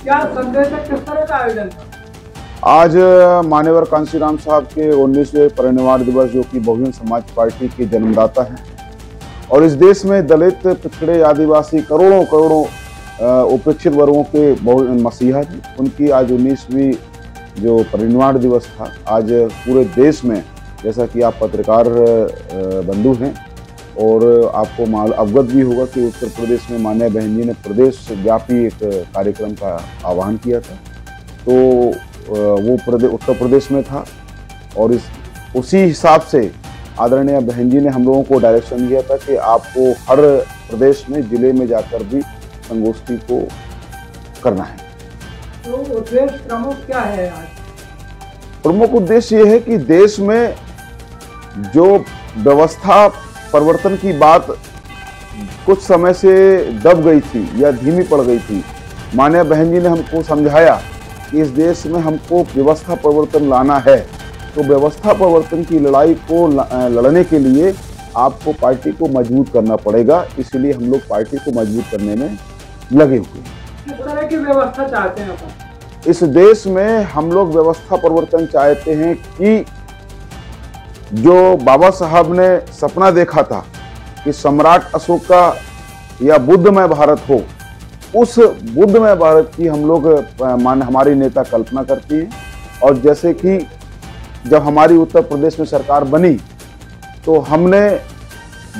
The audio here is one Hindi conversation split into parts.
क्या संदेश है, किस तरह का आयोजन था? आज मान्यवर कांशीराम साहब के 19वें परिनिर्वाण दिवस, जो कि बहुजन समाज पार्टी के जन्मदाता हैं और इस देश में दलित, पिछड़े, आदिवासी, करोड़ों करोड़ों उपेक्षित वर्गों के मसीहा थे, उनकी आज 19वीं जो परिनिर्वाण दिवस था। आज पूरे देश में, जैसा कि आप पत्रकार बंधु हैं और आपको अवगत भी होगा कि उत्तर प्रदेश में माननीय बहन जी ने प्रदेश व्यापी एक कार्यक्रम का आह्वान किया था, तो वो उत्तर प्रदेश में था और उसी हिसाब से आदरणीय बहन जी ने हम लोगों को डायरेक्शन दिया था कि आपको हर प्रदेश में, जिले में जाकर भी संगोष्ठी को करना है। तो उद्देश्य प्रमुख क्या है आज? प्रमुख उद्देश्य ये है कि देश में जो व्यवस्था परिवर्तन की बात कुछ समय से दब गई थी या धीमी पड़ गई थी, माननीय बहन जी ने हमको समझाया कि इस देश में हमको व्यवस्था परिवर्तन लाना है, तो व्यवस्था परिवर्तन की लड़ाई को लड़ने के लिए आपको पार्टी को मजबूत करना पड़ेगा। इसलिए हम लोग पार्टी को मजबूत करने में लगे हुए हैं। किस तरह की व्यवस्था चाहते हैं अपन? इस देश में हम लोग व्यवस्था परिवर्तन चाहते हैं कि जो बाबा साहब ने सपना देखा था कि सम्राट अशोक का या बुद्धमय भारत हो, उस बुद्धमय भारत की हम लोग हमारी नेता कल्पना करती हैं। और जैसे कि जब हमारी उत्तर प्रदेश में सरकार बनी, तो हमने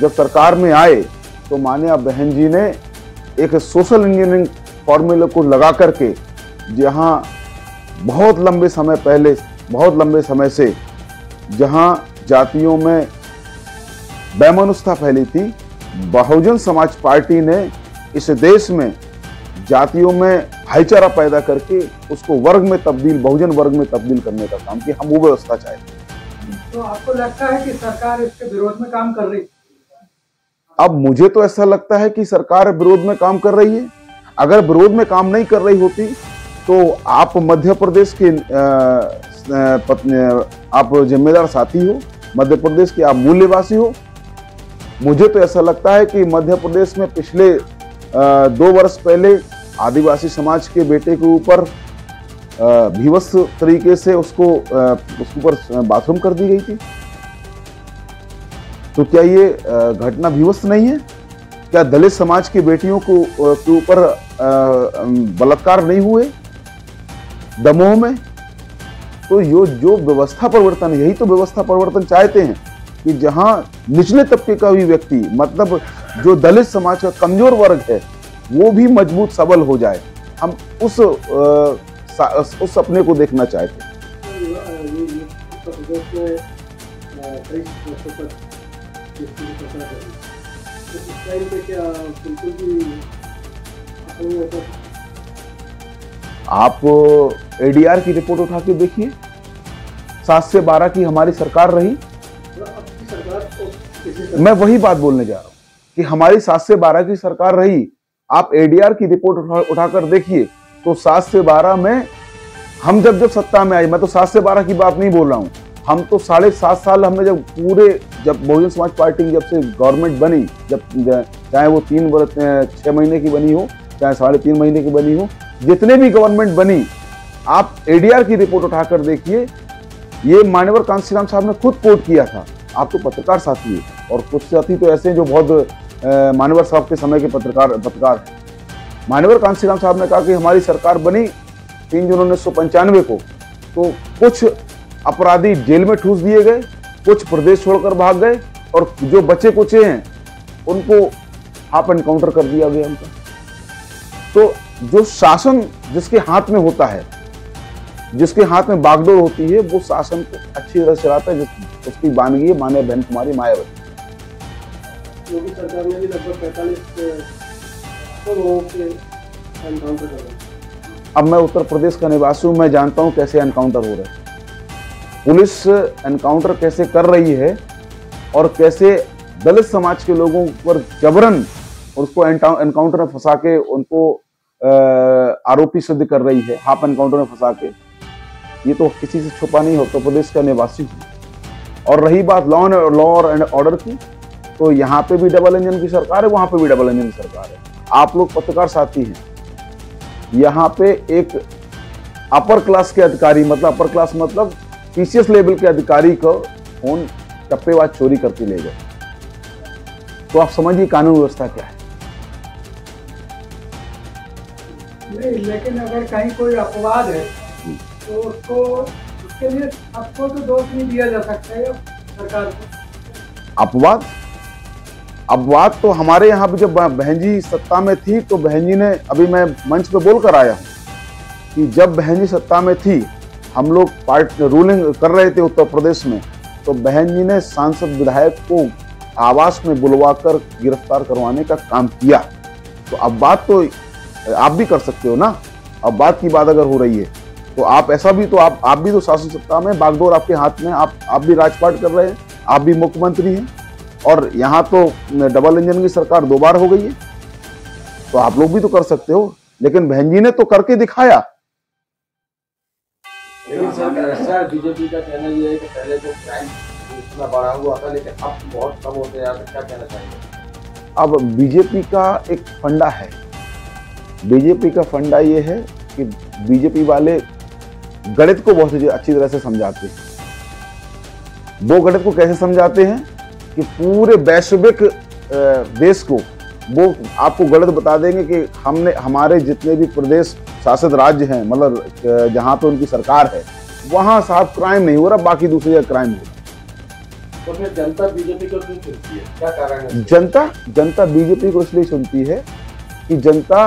जब सरकार में आए तो माननीय बहन जी ने एक सोशल इंजीनियरिंग फॉर्मूले को लगा करके, जहां बहुत लंबे समय से जहां जातियों में वैमनस्यता फैली थी, बहुजन समाज पार्टी ने इस देश में जातियों में भाईचारा पैदा करके उसको बहुजन वर्ग में तब्दील करने का काम किया। हम वो व्यवस्था चाहते हैं। तो आपको लगता है कि सरकार इसके विरोध में काम कर रही? अब मुझे तो ऐसा लगता है कि सरकार विरोध में काम कर रही है। अगर विरोध में काम नहीं कर रही होती तो आप मध्य प्रदेश के आप जिम्मेदार साथी हो, मध्य प्रदेश के आप मूल्यवासी हो। मुझे तो ऐसा लगता है कि मध्य प्रदेश में पिछले 2 वर्ष पहले आदिवासी समाज के बेटे के ऊपर भीवस तरीके से उसके ऊपर बाथरूम कर दी गई थी। तो क्या ये घटना भीवस नहीं है? क्या दलित समाज की बेटियों के ऊपर बलात्कार नहीं हुए दमोह में? तो जो व्यवस्था परिवर्तन, यही तो व्यवस्था परिवर्तन चाहते हैं कि जहां निचले तबके का भी व्यक्ति, मतलब जो दलित समाज का कमजोर वर्ग है, वो भी मजबूत सबल हो जाए। हम उस सपने को देखना चाहते हैं। आप एडीआर की रिपोर्ट उठा के देखिए, 7 से 12 की हमारी सरकार रही। मैं वही बात बोलने जा रहा हूं कि हमारी 7 से 12 की सरकार रही। आप एडीआर की रिपोर्ट उठाकर देखिए तो 7 से 12 में हम जब सत्ता में आई, मैं तो 7 से 12 की बात नहीं बोल रहा हूं, हम तो 7.5 साल हमने जब बहुजन समाज पार्टी की जब से गवर्नमेंट बनी, चाहे वो 6 महीने की बनी हो, चाहे 3.5 महीने की बनी हो, जितने भी गवर्नमेंट बनी, आप एडीआर की रिपोर्ट उठाकर देखिए। ये मान्यवर कांशीराम साहब ने खुद कोट किया था। आप तो पत्रकार साथी है और कुछ साथी तो ऐसे हैं जो बहुत मान्यवर साहब के समय के पत्रकार हैं। मान्यवर कांशीराम साहब ने कहा कि हमारी सरकार बनी 3 जून 1995 को, तो कुछ अपराधी जेल में ठूस दिए गए, कुछ प्रदेश छोड़कर भाग गए और जो बचे कुचे हैं उनको हाफ एनकाउंटर कर दिया गया उनका। तो जो शासन जिसके हाथ में होता है, जिसके हाथ में बागडोर होती है, वो शासन को अच्छी तरह चलाता है। उसकी बानगी है माननीय बहन कुमारी मायावती। योगी सरकार ने भी लगभग 45 लोगों के एनकाउंटर कर। अब मैं उत्तर प्रदेश का निवासी हूं, मैं जानता हूं कैसे एनकाउंटर हो रहे हैं। पुलिस एनकाउंटर कैसे कर रही है और कैसे दलित समाज के लोगों पर जबरन उसको एनकाउंटर में फंसा के उनको आरोपी सिद्ध कर रही है, हाफ एनकाउंटर में फंसा के। ये तो किसी से छुपा नहीं है, उत्तर प्रदेश का निवासी हूं। और रही बात लॉ एंड ऑर्डर की, तो यहाँ पे भी डबल इंजन की सरकार है, वहां पे भी डबल इंजन की सरकार है। आप लोग पत्रकार साथी हैं, यहाँ पे एक अपर क्लास के अधिकारी, मतलब अपर क्लास मतलब पीसीएस लेवल के अधिकारी को फोन टप्पेबाज चोरी करके ले गए। तो आप समझिए कानून व्यवस्था क्या है। नहीं, लेकिन अगर कहीं कोई अपवाद है तो उसको, उसके लिए आपको तो दोष नहीं दिया जा सकता है सरकार को। अपवाद तो हमारे यहाँ पे जब बहन जी सत्ता में थी तो बहन जी ने, अभी मैं मंच पे बोल कर आया हूँ कि जब बहन जी सत्ता में थी, हम लोग रूलिंग कर रहे थे उत्तर प्रदेश में, तो बहन जी ने सांसद विधायक को आवास में बुलवाकर गिरफ्तार करवाने का काम किया। तो अब बात तो आप भी कर सकते हो ना। अब बात की बात अगर हो रही है तो आप ऐसा भी, तो आप भी तो शासन सत्ता में, बागडोर आपके हाथ में, आप भी राजपाट कर रहे हैं, आप भी मुख्यमंत्री हैं, और यहाँ तो डबल इंजन की सरकार 2 बार हो गई है, तो आप लोग भी तो कर सकते हो। लेकिन बहन जी ने तो करके दिखाया। लेकिन सर बीजेपी का कहना ये है कि पहले तो क्राइम इतना बढ़ा हुआ था, लेकिन अब बहुत कम होते जा रहे, क्या कहना चाहिए? अब बीजेपी का एक फंडा है, बीजेपी का फंडा ये है कि बीजेपी वाले गणित को बहुत अच्छी तरह से समझाते हैं। वो गणित को कैसे समझाते हैं कि पूरे वैश्विक देश को वो आपको गणित बता देंगे कि हमारे जितने भी प्रदेश शासित राज्य हैं, मतलब जहां पे उनकी सरकार है, वहां साहब क्राइम नहीं हो रहा, बाकी दूसरी जगह क्राइम हो रहा। तो फिर जनता बीजेपी को क्यों चुनती है, क्या कारण है? जनता बीजेपी को इसलिए चुनती है कि जनता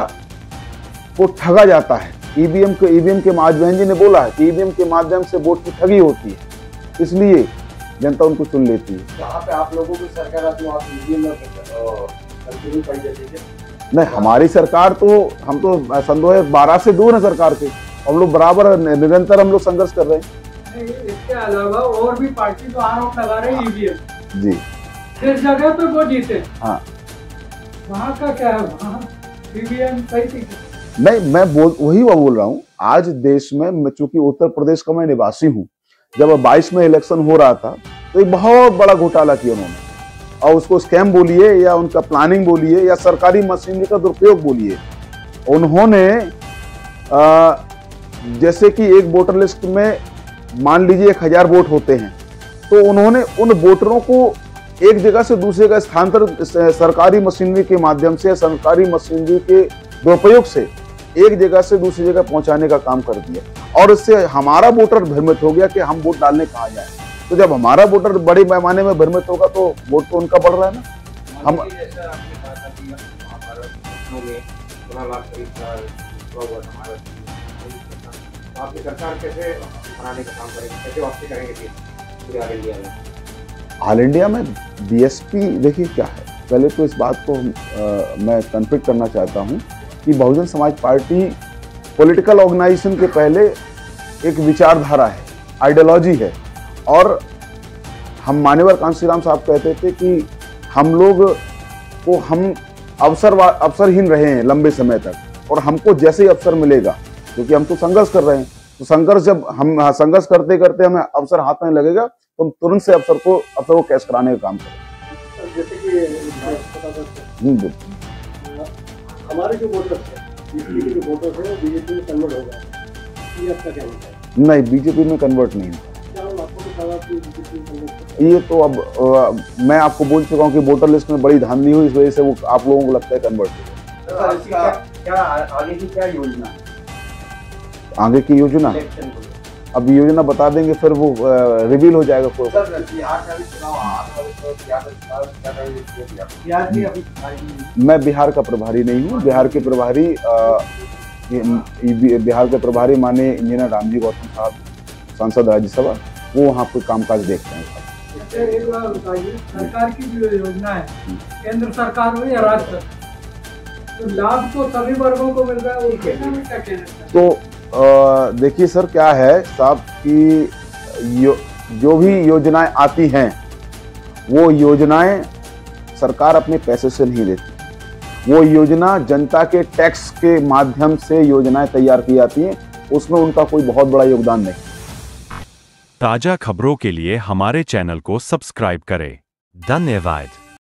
को ठगा जाता है। ईवीएम के माध्यम, जी ने बोला है कि ईवीएम के माध्यम से वोट की ठगी होती है, इसलिए जनता उनको चुन लेती है। जहाँ पे आप लोगों की सरकार आती है, ईवीएम में पड़ जाती है। नहीं, हमारी सरकार तो, हम तो सन 2012 से दूर है सरकार के, हम लोग बराबर निरंतर हम लोग संघर्ष कर रहे हैं। इसके अलावा और भी पार्टी तो आरोप लगा रही है ईवीएम जी, जिस जगह पे वो जीते, हाँ, वहाँ का क्या है, वहाँ ईवीएम सही थी? नहीं, मैं वही बोल रहा हूँ। आज देश में, चूंकि उत्तर प्रदेश का मैं निवासी हूँ, जब 22 में इलेक्शन हो रहा था तो एक बहुत बड़ा घोटाला किया उन्होंने, और उसको स्कैम बोलिए या उनका प्लानिंग बोलिए या सरकारी मशीनरी का दुरुपयोग बोलिए। उन्होंने जैसे कि एक वोटर लिस्ट में मान लीजिए 1000 वोट होते हैं, तो उन्होंने उन वोटरों को एक जगह से दूसरी जगह स्थानांतरित सरकारी मशीनरी के माध्यम से, सरकारी मशीनरी के दुरुपयोग से एक जगह से दूसरी जगह पहुंचाने का काम कर दिया, और इससे हमारा वोटर भ्रमित हो गया कि हम वोट डालने कहाँ जाए। तो जब हमारा वोटर बड़े पैमाने में भ्रमित होगा तो वोट तो उनका बढ़ रहा है ना। हम आपकी सरकार कैसे बनाने का काम करेगी, कैसे वापसी करेंगे पूरे ऑल इंडिया में? ऑल इंडिया में बीएसपी देखिए क्या है। पहले तो इस बात को मैं कन्फर्म करना चाहता हूं कि Bahujan Samaj party political organisation के पहले एक विचारधारा है, आइडियोलॉजी है, और हम मान्यवर कांशीराम साहब कहते थे कि हम लोग को, हम अवसरहीन रहे हैं लंबे समय तक, और हमको जैसे ही अवसर मिलेगा, क्योंकि हम तो संघर्ष कर रहे हैं, तो संघर्ष जब हम संघर्ष करते करते हमें अवसर हाथ में लगेगा तो हम तुरंत से अवसर को कैश कराने का काम करें। जैसे कि हमारे जो वोटर्स हैं, बीजेपी के जो वोटर्स हैं, बीजेपी में कन्वर्ट हो गए, ये आपका क्या होता है? नहीं, बीजेपी में कन्वर्ट नहीं है। ये तो अब मैं आपको बोल चुका हूँ कि वोटर लिस्ट में बड़ी धांधली हुई, इस वजह से वो आप लोगों को लगता है कन्वर्ट हो गया। आगे की क्या योजना है? आगे की योजना अब योजना बता देंगे, फिर वो रिवील हो जाएगा। मैं बिहार का प्रभारी नहीं हूँ। बिहार के प्रभारी माननीय इंजीनियर रामजी गौतम साहब, सांसद राज्यसभा, वो वहाँ पे कामकाज देखते हैं। एक बार बताइए, सरकार की जो योजना है, केंद्र सरकार हो या राज्य सरकार, तो लाभ तो सभी वर्गों को मिल रहा है, उसके में क्या कहना है? तो देखिए सर, क्या है साहब कि जो भी योजनाएं आती हैं, वो योजनाएं सरकार अपने पैसे से नहीं देती। वो योजना जनता के टैक्स के माध्यम से योजनाएं तैयार की जाती हैं, उसमें उनका कोई बहुत बड़ा योगदान नहीं। ताजा खबरों के लिए हमारे चैनल को सब्सक्राइब करें। धन्यवाद।